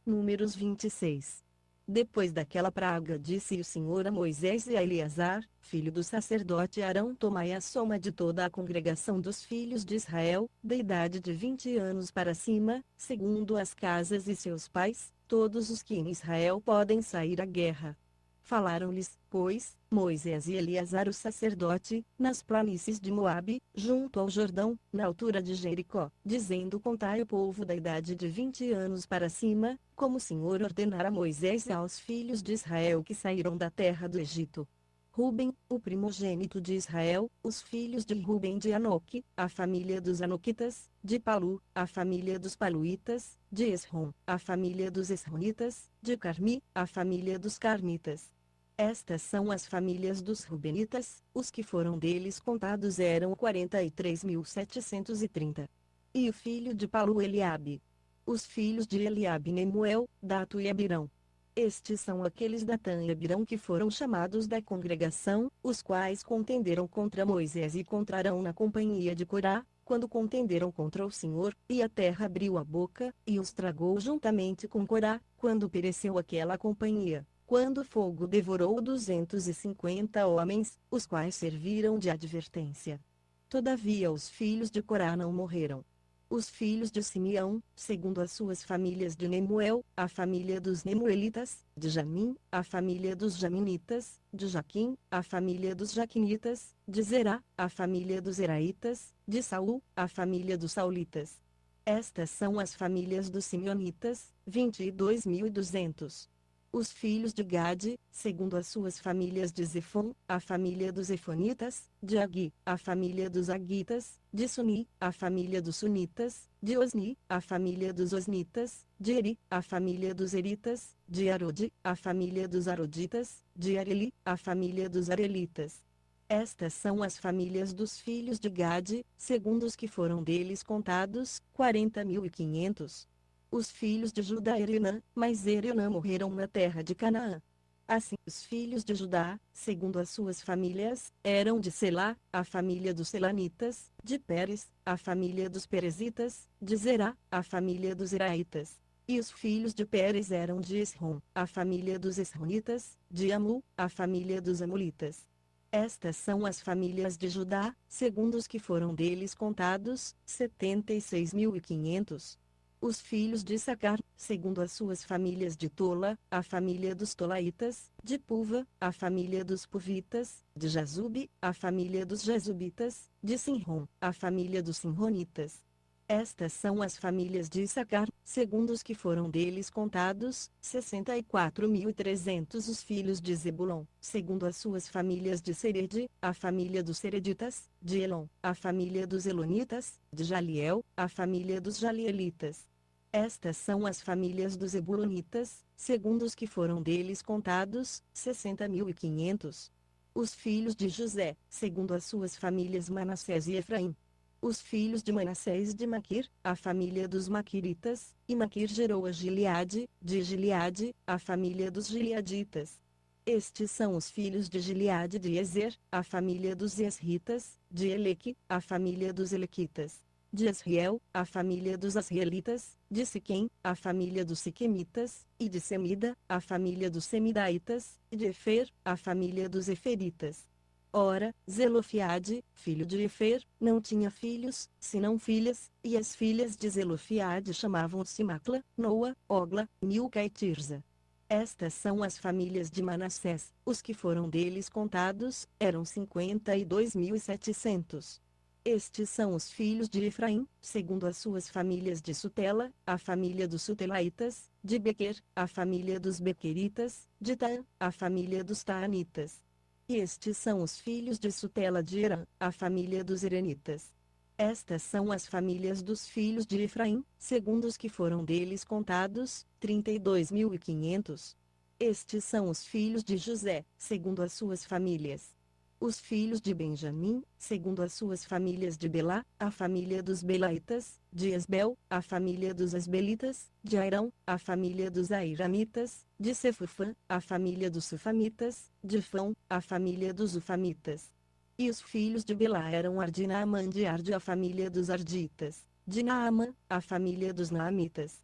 Números 26. Depois daquela praga disse o Senhor a Moisés e a Eleazar, filho do sacerdote Arão: tomai a soma de toda a congregação dos filhos de Israel, da idade de 20 anos para cima, segundo as casas e seus pais, todos os que em Israel podem sair à guerra. Falaram-lhes, pois, Moisés e Eleazar o sacerdote, nas planícies de Moabe, junto ao Jordão, na altura de Jericó, dizendo: contai o povo da idade de 20 anos para cima, como o Senhor ordenara a Moisés e aos filhos de Israel que saíram da terra do Egito. Ruben, o primogênito de Israel, os filhos de Ruben de Anoque, a família dos Anoquitas, de Palu, a família dos Paluítas, de Esrom, a família dos Esronitas, de Carmi, a família dos Carmitas. Estas são as famílias dos Rubenitas, os que foram deles contados eram 43.730. E o filho de Palu Eliabe. Os filhos de Eliabe Nemuel, Dato e Abirão. Estes são aqueles Datã e Abirão que foram chamados da congregação, os quais contenderam contra Moisés e contra Arão na companhia de Corá, quando contenderam contra o Senhor, e a terra abriu a boca, e os tragou juntamente com Corá, quando pereceu aquela companhia. Quando o fogo devorou 250 homens, os quais serviram de advertência. Todavia os filhos de Corá não morreram. Os filhos de Simeão, segundo as suas famílias: de Nemuel, a família dos Nemuelitas; de Jamim, a família dos Jaminitas; de Jaquim, a família dos Jaquinitas; de Zerá, a família dos Zeraitas; de Saul, a família dos Saulitas. Estas são as famílias dos Simeonitas, 22.200. Os filhos de Gade, segundo as suas famílias: de Zefon, a família dos Efonitas; de Agui, a família dos Aguitas; de Suni, a família dos Sunitas; de Osni, a família dos Osnitas; de Eri, a família dos Eritas; de Arode, a família dos Aroditas; de Areli, a família dos Arelitas. Estas são as famílias dos filhos de Gade, segundo os que foram deles contados, 40.500. Os filhos de Judá: Erinã, mas Erinã morreram na terra de Canaã. Assim, os filhos de Judá, segundo as suas famílias, eram: de Selá, a família dos Selanitas; de Pérez, a família dos Perezitas; de Zerá, a família dos Zeraitas. E os filhos de Pérez eram: de Esrom, a família dos Esronitas; de Amu, a família dos Amulitas. Estas são as famílias de Judá, segundo os que foram deles contados, 76.500. Os filhos de Issacar, segundo as suas famílias: de Tola, a família dos Tolaitas; de Puva, a família dos Puvitas; de Jazube, a família dos Jazubitas; de Sinrom, a família dos Sinronitas. Estas são as famílias de Issacar, segundo os que foram deles contados, 64.300. Os filhos de Zebulon, segundo as suas famílias: de Serede, a família dos Sereditas; de Elon, a família dos Elonitas; de Jaliel, a família dos Jalielitas. Estas são as famílias dos Zebulonitas, segundo os que foram deles contados, 60.500. Os filhos de José, segundo as suas famílias: Manassés e Efraim. Os filhos de Manassés: de Maquir, a família dos Maquiritas; e Maquir gerou a Gileade; de Gileade, a família dos Gileaditas. Estes são os filhos de Gileade: de Ezer, a família dos Esritas; de Eleque, a família dos Elequitas; de Asriel, a família dos Asrielitas; de Siquém, a família dos Siquemitas; e de Semida, a família dos Semidaitas; e de Efer, a família dos Eferitas. Ora, Zelofiade, filho de Efer, não tinha filhos, senão filhas, e as filhas de Zelofiade chamavam-se Macla, Noa, Ogla, Milca e Tirza. Estas são as famílias de Manassés. Os que foram deles contados, eram 52.700. Estes são os filhos de Efraim, segundo as suas famílias: de Sutela, a família dos Sutelaitas; de Bequer, a família dos Bequeritas; de Taã, a família dos Taanitas. E estes são os filhos de Sutela: de Herã, a família dos Heranitas. Estas são as famílias dos filhos de Efraim, segundo os que foram deles contados, 32.500. Estes são os filhos de José, segundo as suas famílias. Os filhos de Benjamim, segundo as suas famílias: de Belá, a família dos Belaitas; de Esbel, a família dos Asbelitas; de Airão, a família dos Airamitas; de Sefufã, a família dos Sufamitas; de Fão, a família dos Ufamitas. E os filhos de Belá eram Ardi e Naamã; de Ardi, a família dos Arditas; de Naamã, a família dos Naamitas.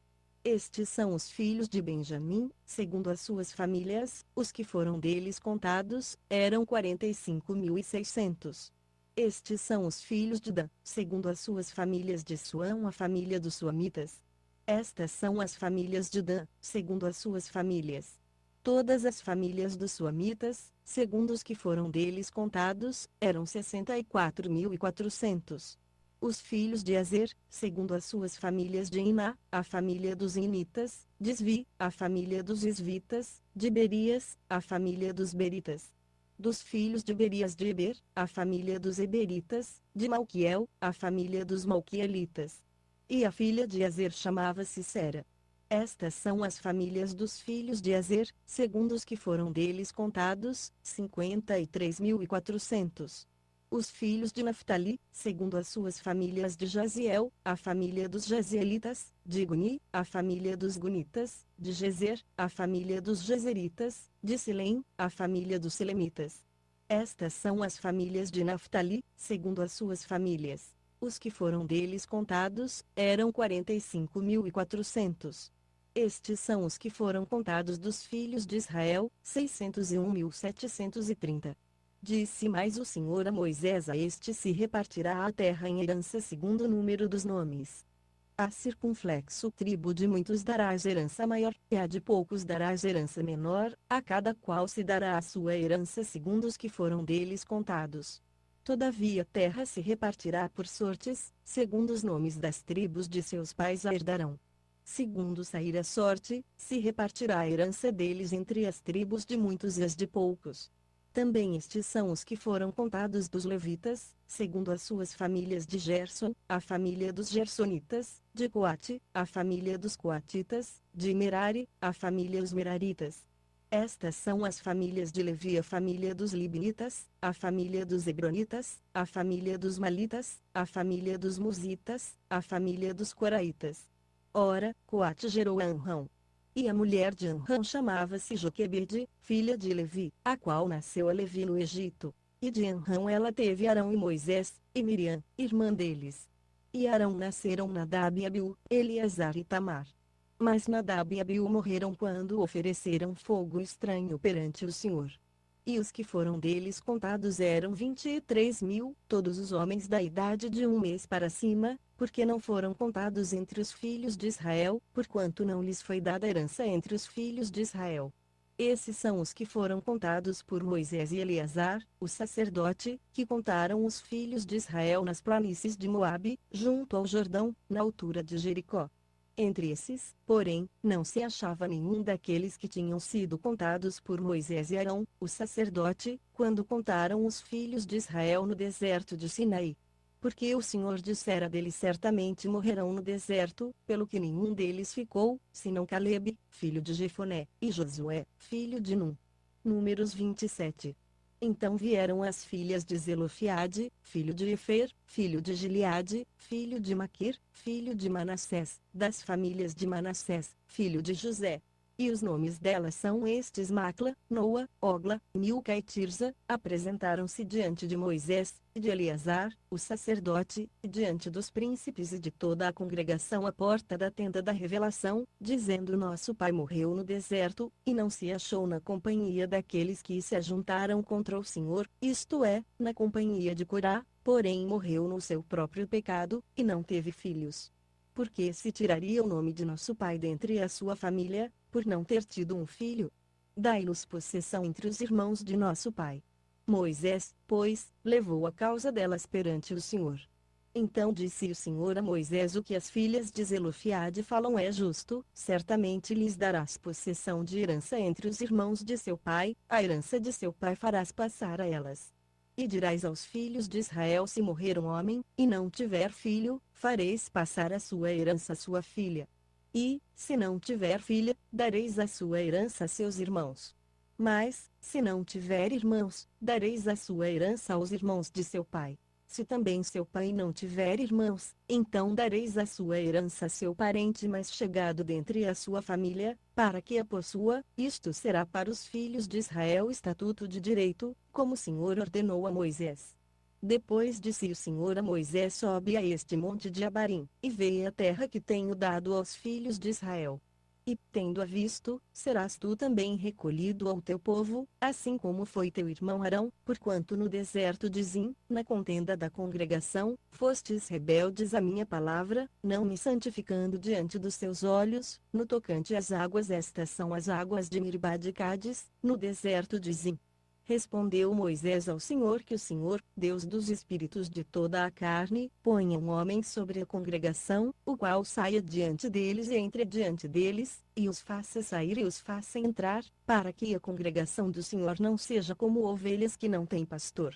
Estes são os filhos de Benjamim, segundo as suas famílias, os que foram deles contados, eram 45.600. Estes são os filhos de Dan, segundo as suas famílias de Suão, a família dos Suamitas. Estas são as famílias de Dan, segundo as suas famílias. Todas as famílias dos Suamitas, segundo os que foram deles contados, eram 64.400. Os filhos de Azer, segundo as suas famílias de Iná, a família dos Initas, de Isvi, a família dos Isvitas, de Berias, a família dos Beritas. Dos filhos de Berias de Eber, a família dos Eberitas, de Malquiel, a família dos Malquielitas. E a filha de Azer chamava-se Sera. Estas são as famílias dos filhos de Azer, segundo os que foram deles contados, 53.400. Os filhos de Naftali, segundo as suas famílias de Jaziel, a família dos Jazielitas, de Guni, a família dos Gunitas, de Gezer, a família dos Gezeritas, de Silém, a família dos Silemitas. Estas são as famílias de Naftali, segundo as suas famílias. Os que foram deles contados, eram 45.400. Estes são os que foram contados dos filhos de Israel, 601.730. Disse mais o Senhor a Moisés: a este se repartirá a terra em herança segundo o número dos nomes. A circunflexo tribo de muitos darás herança maior, e a de poucos darás herança menor, a cada qual se dará a sua herança segundo os que foram deles contados. Todavia a terra se repartirá por sortes, segundo os nomes das tribos de seus pais a herdarão. Segundo sair a sorte, se repartirá a herança deles entre as tribos de muitos e as de poucos. Também estes são os que foram contados dos levitas, segundo as suas famílias de Gerson, a família dos Gersonitas, de Coate, a família dos Coatitas, de Merari, a família dos Meraritas. Estas são as famílias de Levi, a família dos Libnitas, a família dos Hebronitas, a família dos Malitas, a família dos Musitas, a família dos Coraitas. Ora, Coate gerou a Amrão. E a mulher de Amrão chamava-se Joquebede, filha de Levi, a qual nasceu a Levi no Egito. E de Amrão ela teve Arão e Moisés, e Miriam, irmã deles. E Arão nasceram Nadab e Abiú, Eleazar e Tamar. Mas Nadab e Abiú morreram quando ofereceram fogo estranho perante o Senhor. E os que foram deles contados eram 23.000, todos os homens da idade de 1 mês para cima, porque não foram contados entre os filhos de Israel, porquanto não lhes foi dada herança entre os filhos de Israel. Esses são os que foram contados por Moisés e Eleazar, o sacerdote, que contaram os filhos de Israel nas planícies de Moabe, junto ao Jordão, na altura de Jericó. Entre esses, porém, não se achava nenhum daqueles que tinham sido contados por Moisés e Arão, o sacerdote, quando contaram os filhos de Israel no deserto de Sinaí. Porque o Senhor dissera deles: certamente morrerão no deserto, pelo que nenhum deles ficou, senão Calebe, filho de Jefoné, e Josué, filho de Num. Números 27. Então vieram as filhas de Zelofiade, filho de Efer, filho de Gileade, filho de Maquir, filho de Manassés, das famílias de Manassés, filho de José. E os nomes delas são estes: Macla, Noa, Ogla, Milca e Tirza. Apresentaram-se diante de Moisés, e de Eleazar, o sacerdote, e diante dos príncipes e de toda a congregação à porta da tenda da revelação, dizendo: nosso pai morreu no deserto, e não se achou na companhia daqueles que se ajuntaram contra o Senhor, isto é, na companhia de Corá, porém morreu no seu próprio pecado, e não teve filhos. Porque se tiraria o nome de nosso pai dentre a sua família, por não ter tido um filho? Dai-nos possessão entre os irmãos de nosso pai. Moisés, pois, levou a causa delas perante o Senhor. Então disse o Senhor a Moisés: o que as filhas de Zelofiade falam é justo, certamente lhes darás possessão de herança entre os irmãos de seu pai, a herança de seu pai farás passar a elas. E dirás aos filhos de Israel: se morrer um homem, e não tiver filho, fareis passar a sua herança à sua filha. E, se não tiver filha, dareis a sua herança a seus irmãos. Mas, se não tiver irmãos, dareis a sua herança aos irmãos de seu pai. Se também seu pai não tiver irmãos, então dareis a sua herança a seu parente mais chegado dentre a sua família, para que a possua. Isto será para os filhos de Israel estatuto de direito, como o Senhor ordenou a Moisés. Depois disse o Senhor a Moisés: sobe a este monte de Abarim, e vê a terra que tenho dado aos filhos de Israel. E, tendo-a visto, serás tu também recolhido ao teu povo, assim como foi teu irmão Arão, porquanto no deserto de Zim, na contenda da congregação, fostes rebeldes à minha palavra, não me santificando diante dos teus olhos, no tocante às águas. Estas são as águas de Meribá de Cádiz, no deserto de Zim. Respondeu Moisés ao Senhor: que o Senhor, Deus dos espíritos de toda a carne, ponha um homem sobre a congregação, o qual saia diante deles e entre diante deles, e os faça sair e os faça entrar, para que a congregação do Senhor não seja como ovelhas que não têm pastor.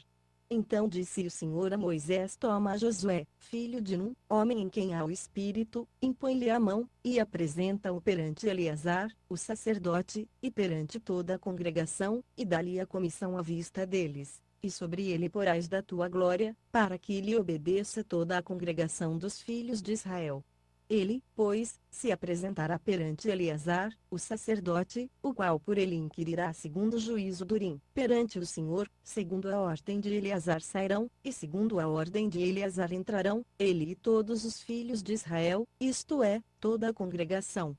Então disse o Senhor a Moisés: toma a Josué, filho de Num, homem em quem há o Espírito, impõe-lhe a mão, e apresenta-o perante Eleazar, o sacerdote, e perante toda a congregação, e dá-lhe a comissão à vista deles, e sobre ele porás da tua glória, para que lhe obedeça toda a congregação dos filhos de Israel. Ele, pois, se apresentará perante Eleazar, o sacerdote, o qual por ele inquirirá segundo o juízo do Urim. Perante o Senhor, segundo a ordem de Eleazar sairão, e segundo a ordem de Eleazar entrarão, ele e todos os filhos de Israel, isto é, toda a congregação.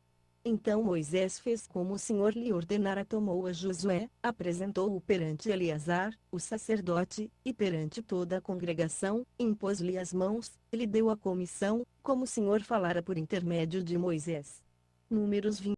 Então Moisés fez como o Senhor lhe ordenara, tomou a Josué, apresentou-o perante Eleazar, o sacerdote, e perante toda a congregação, impôs-lhe as mãos, e lhe deu a comissão, como o Senhor falara por intermédio de Moisés. Números 20.